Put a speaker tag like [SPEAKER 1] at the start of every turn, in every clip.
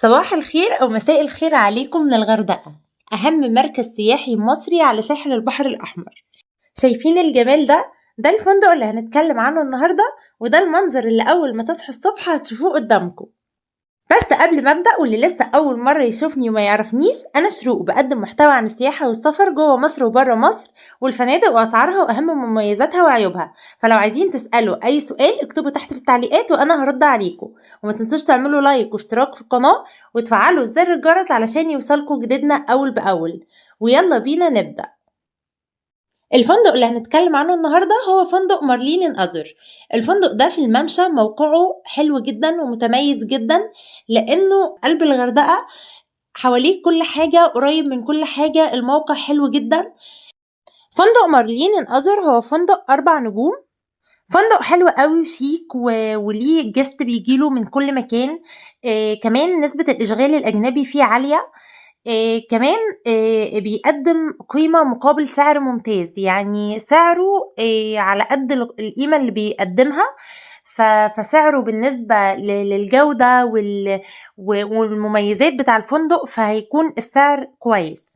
[SPEAKER 1] صباح الخير أو مساء الخير عليكم من الغردقة، أهم مركز سياحي مصري على ساحل البحر الأحمر. شايفين الجمال ده؟ ده الفندق اللي هنتكلم عنه النهاردة، وده المنظر اللي أول ما تصحوا الصبح هتشوفوه قدامكم. بس قبل ما أبدأ، واللي لسه أول مرة يشوفني وما يعرفنيش، أنا شروق، بقدم محتوى عن السياحة والسفر جوه مصر وبره مصر، والفنادق وأسعارها وأهم مميزاتها وعيوبها. فلو عايزين تسألوا أي سؤال اكتبوا تحت في التعليقات وأنا هرد عليكم. وما تنسوش تعملوا لايك واشتراك في القناة وتفعلوا زر الجرس علشان يوصلكوا جديدنا أول بأول. ويلا بينا نبدأ. الفندق اللي هنتكلم عنه النهاردة هو فندق مارلين إن أزر. الفندق ده في الممشى، موقعه حلو جدا ومتميز جدا لأنه قلب الغردقة، حواليه كل حاجة، قريب من كل حاجة، الموقع حلو جدا. فندق مارلين إن أزر هو فندق 4 نجوم، فندق حلو قوي وشيك وليه جست بيجيله من كل مكان. كمان نسبة الإشغال الأجنبي فيه عالية. كمان بيقدم قيمة مقابل سعر ممتاز، يعني سعره على قد القيمة اللي بيقدمها. فسعره بالنسبة للجودة والمميزات بتاع الفندق فهيكون السعر كويس.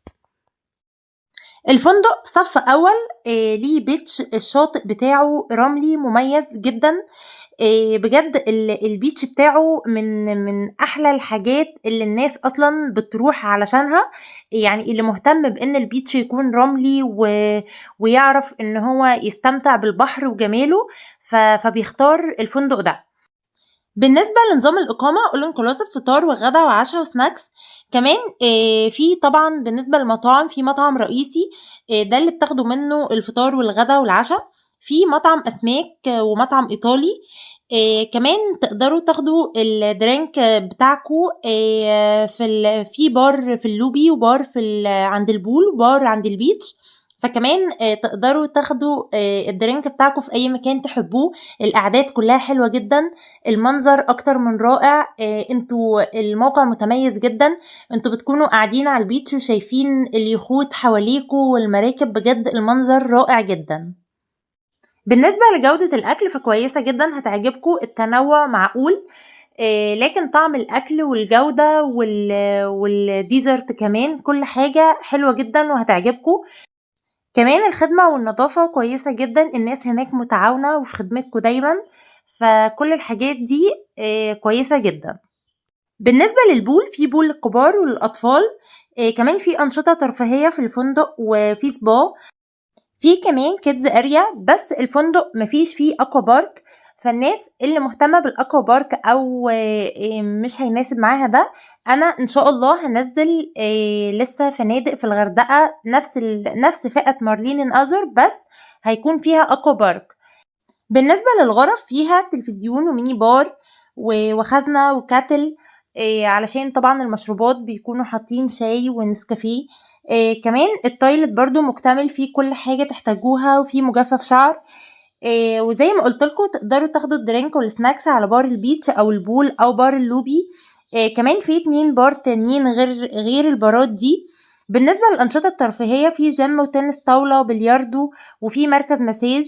[SPEAKER 1] الفندق صف أول، ليه بيتش، الشاطئ بتاعه رملي مميز جدا. بجد البيتش بتاعه من أحلى الحاجات اللي الناس أصلا بتروح علشانها، يعني اللي مهتم بأن البيتش يكون رملي ويعرف أن هو يستمتع بالبحر وجماله فبيختار الفندق ده. بالنسبة لنظام الإقامة all inclusive، فطار وغدا وعشاء وسناكس. كمان في طبعا بالنسبة للمطاعم، في مطعم رئيسي ده اللي بتاخدوا منه الفطار والغدا والعشاء. في مطعم أسماك ومطعم إيطالي. كمان تقدروا تاخدوا الدرينك بتاعكو في بار في اللوبي، وبار عند البول، وبار عند البيتش. فكمان تقدروا تاخدوا الدرينك بتاعكو في أي مكان تحبوه. الأعداد كلها حلوة جدا، المنظر اكتر من رائع. انتوا الموقع متميز جدا، انتوا بتكونوا قاعدين على البيتش وشايفين اليخوت حواليكوا والمراكب، بجد المنظر رائع جدا. بالنسبة لجودة الأكل فكويسة جدا، هتعجبكوا، التنوع معقول. لكن طعم الأكل والجودة والديزرت كمان كل حاجة حلوة جدا وهتعجبكوا. كمان الخدمة والنظافة كويسة جدا، الناس هناك متعاونة وفي خدمتكوا دايما، فكل الحاجات دي كويسة جدا. بالنسبة للبول، في بول للكبار وللأطفال. كمان في أنشطة ترفيهية في الفندق، وفي سبا، في كمان كيدز اريا. بس الفندق مفيش فيه اكوا بارك، فالناس اللي مهتمة بالاكوا بارك او مش هيناسب معاها ده، انا ان شاء الله هنزل لسه فنادق في الغردقة نفس فئة مارلين إن أزر، بس هيكون فيها اكوا بارك. بالنسبة للغرف، فيها تلفزيون وميني بار وخزنة وكاتل، علشان طبعا المشروبات بيكونوا حاطين شاي ونسكافيه. كمان التويلت برضو مكتمل، فيه كل حاجة تحتاجوها، وفيه مجفف شعر. وزي ما قلتلكوا تقدروا تاخدوا الدرينك والسناكس على بار البيتش او البول او بار اللوبي. كمان في 2 بار تانيين غير البارات دي. بالنسبة للأنشطة الترفيهية، في جيم وتنس طاولة وبلياردو، وفي مركز مساج.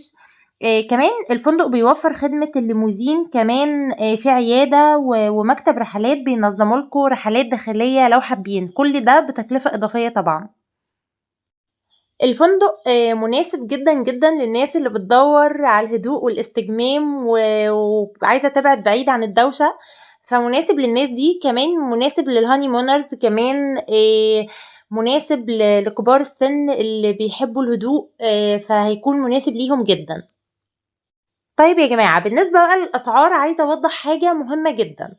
[SPEAKER 1] كمان الفندق بيوفر خدمة الليموزين، كمان في عيادة ومكتب رحلات بينظموا لكم رحلات داخلية لو حابين، كل ده بتكلفة إضافية طبعا. الفندق مناسب جدا جدا للناس اللي بتدور على الهدوء والاستجمام وعايزة تبعد بعيد عن الدوشة، فمناسب للناس دي. كمان مناسب للهاني مونرز، كمان مناسب لكبار السن اللي بيحبوا الهدوء، فهيكون مناسب ليهم جدا. طيب يا جماعة، بالنسبة بقى للأسعار، عايزة أوضح حاجة مهمة جدا.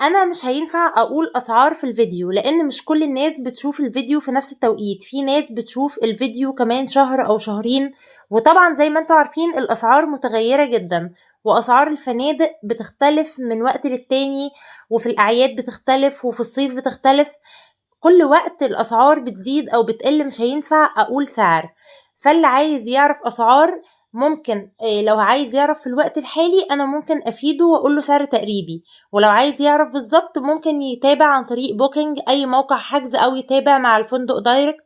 [SPEAKER 1] أنا مش هينفع أقول أسعار في الفيديو، لأن مش كل الناس بتشوف الفيديو في نفس التوقيت، في ناس بتشوف الفيديو كمان شهر أو شهرين. وطبعا زي ما انتوا عارفين الأسعار متغيرة جدا، وأسعار الفنادق بتختلف من وقت للتاني، وفي الأعياد بتختلف، وفي الصيف بتختلف. كل وقت الأسعار بتزيد أو بتقل، مش هينفع أقول سعر. فاللي عايز يعرف أسعار ممكن لو عايز يعرف في الوقت الحالي أنا ممكن أفيده وأقوله سعر تقريبي، ولو عايز يعرف بالظبط ممكن يتابع عن طريق بوكينج أي موقع حجز، أو يتابع مع الفندق دايركت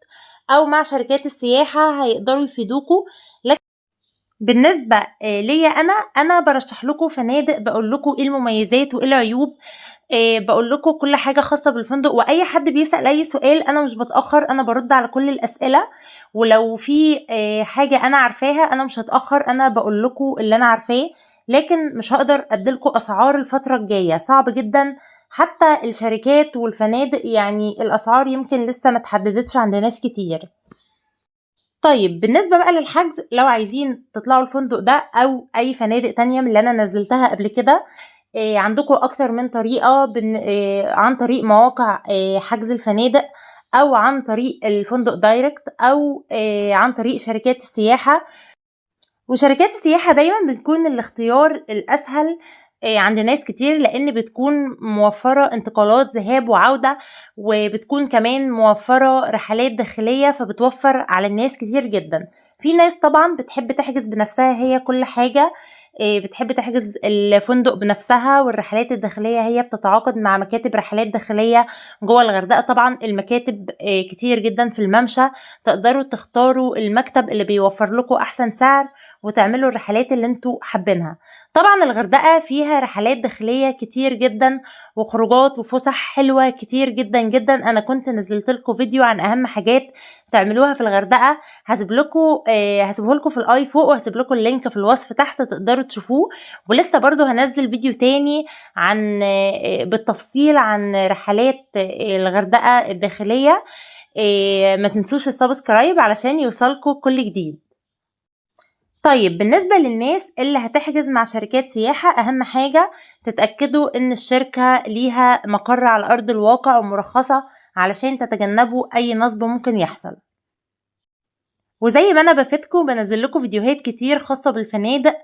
[SPEAKER 1] أو مع شركات السياحة هيقدروا يفيدوكوا. لكن بالنسبة ليا أنا برشح لكم فنادق، بقول لكم إيه المميزات وإيه العيوب. باقول لكم كل حاجة خاصة بالفندق، وأي حد بيسأل أي سؤال أنا مش باتأخر، أنا بارُد على كل الأسئلة، ولو في حاجة أنا عارفاها أنا مش هاتأخر، أنا باقول لكم اللي أنا عارفاه، لكن مش هاقدر أدّي لكم أسعار الفترة الجاية، صعب جدًا. حتى الشركات والفنادق يعني الأسعار يمكن لسه ما اتحددتش عند ناس كتير. طيب بالنسبة بقى للحجز، لو عايزين تطلعوا الفندق ده أو أي فنادق تانية من اللي أنا نزّلتها قبل كده، عندكم أكتر من طريقة عن طريق مواقع حجز الفنادق، أو عن طريق الفندق دايركت، أو عن طريق شركات السياحة. وشركات السياحة دايمًا بتكون الاختيار الأسهل عند ناس كتير، لإن بتكون موفّرة انتقالات ذهاب وعودة، وبتكون كمان موفّرة رحلات داخلية، فبتوفّر على الناس كتير جدًا. في ناس طبعًا بتحب تحجز بنفسها هي كل حاجة، بتحب تحجز الفندق بنفسها، والرحلات الداخلية هي بتتعاقد مع مكاتب رحلات داخلية جوّه الغردقة. طبعًا المكاتب كتير جدًا في الممشى، تقدروا تختاروا المكتب اللي بيوفّر لكم أحسن سعر وتعملوا الرحلات اللي انتوا حابينها. طبعا الغردقة فيها رحلات داخلية كتير جدا، وخروجات وفسح حلوة كتير جدا جدا. انا كنت نزلت لكم فيديو عن اهم حاجات تعملوها في الغردقة، هسيبه لكم في الاي فوق، وهسيب لكم اللينك في الوصف تحت تقدروا تشوفوه. ولسه برضو هنزل فيديو تاني عن بالتفصيل عن رحلات الغردقة الداخلية. ما تنسوش السبسكرايب علشان يوصلكم كل جديد. طيب بالنسبة للناس اللي هتحجز مع شركات سياحة، أهم حاجة تتأكدوا إن الشركة ليها مقر على أرض الواقع ومرخصة، علشان تتجنبوا أي نصب ممكن يحصل. وزي ما أنا بفيدكم بنزل لكم فيديوهات كتير خاصة بالفنادق،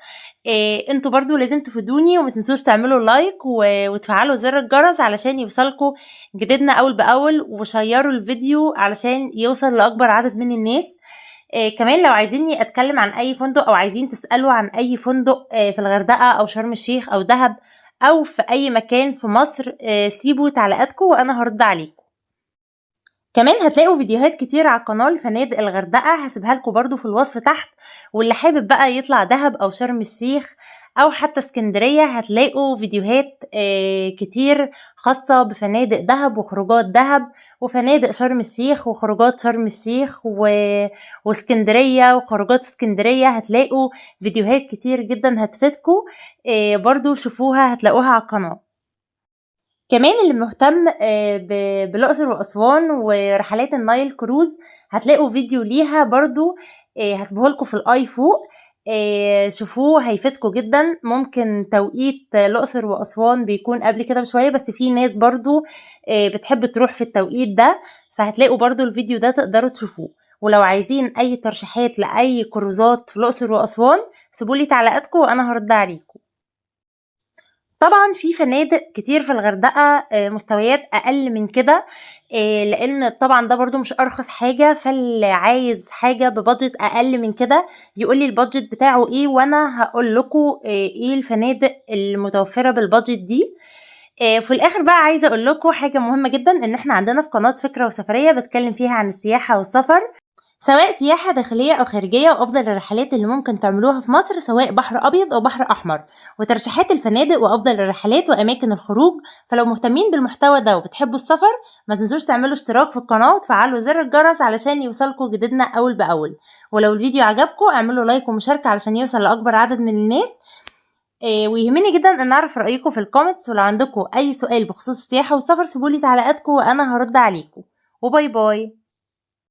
[SPEAKER 1] انتوا برضو لازم تفيدوني، وما تنسوش تعملوا لايك وتفعلوا زر الجرس علشان يوصلكم جديدنا أول بأول، وشيروا الفيديو علشان يوصل لأكبر عدد من الناس. كمان لو عايزيني اتكلم عن اي فندق، او عايزين تسألوا عن اي فندق في الغردقة او شرم الشيخ او دهب او في اي مكان في مصر، سيبوا تعليقاتكم وانا هرد عليكم. كمان هتلاقوا فيديوهات كتير على القناة لفنادق الغردقة، هسيبها لكم برضو في الوصف تحت. واللي حابب بقى يطلع دهب او شرم الشيخ او حتى اسكندرية، هتلاقوا فيديوهات كتير خاصة بفنادق دهب وخروجات دهب، وفنادق شرم الشيخ وخروجات شرم الشيخ واسكندرية وخروجات اسكندرية. هتلاقوا فيديوهات كتير جدا هتفيدكم، برضو شوفوها هتلاقوها على القناة. كمان اللي مهتم بالأقصر وأسوان ورحلات النايل كروز، هتلاقوا فيديو ليها برضو هسيبه لكم في الاي فوق. شوفوه هيفيدكم جدا. ممكن توقيت الأقصر وأسوان بيكون قبل كده بشوية، بس في ناس برضو بتحب تروح في التوقيت ده، فهتلاقوا برضو الفيديو ده تقدروا تشوفوه. ولو عايزين اي ترشيحات لأي كروزات في الأقصر وأسوان، سيبولي تعليقاتكم وانا هرد عليكم. طبعا في فنادق كتير في الغردقة مستويات اقل من كده، لان طبعا ده برضو مش ارخص حاجة، فاللي عايز حاجة ببادجت اقل من كده يقولي البادجت بتاعه ايه، وانا هقول لكم ايه الفنادق المتوفرة بالبادجت دي. في الاخر بقى عايزة اقول لكم حاجة مهمة جدا، ان احنا عندنا في قناة فكرة وسفرية بتكلم فيها عن السياحة والسفر، سواء سياحة داخلية أو خارجية، وأفضل الرحلات اللي ممكن تعملوها في مصر سواء بحر أبيض أو بحر أحمر، وترشيحات الفنادق وأفضل الرحلات وأماكن الخروج. فلو مهتمين بالمحتوى ده وبتحبوا السفر، ما تنسوش تعملوا اشتراك في القناة وتفعلوا زر الجرس علشان يوصلكم جديدنا أول بأول. ولو الفيديو عجبكم اعملوا لايك ومشاركة علشان يوصل لأكبر عدد من الناس. ويهمني جدا ان اعرف رأيكم في الكومنتس، ولو عندكم اي سؤال بخصوص السياحة والسفر سيبولي تعليقاتكم وانا هرد عليكم. وباي باي.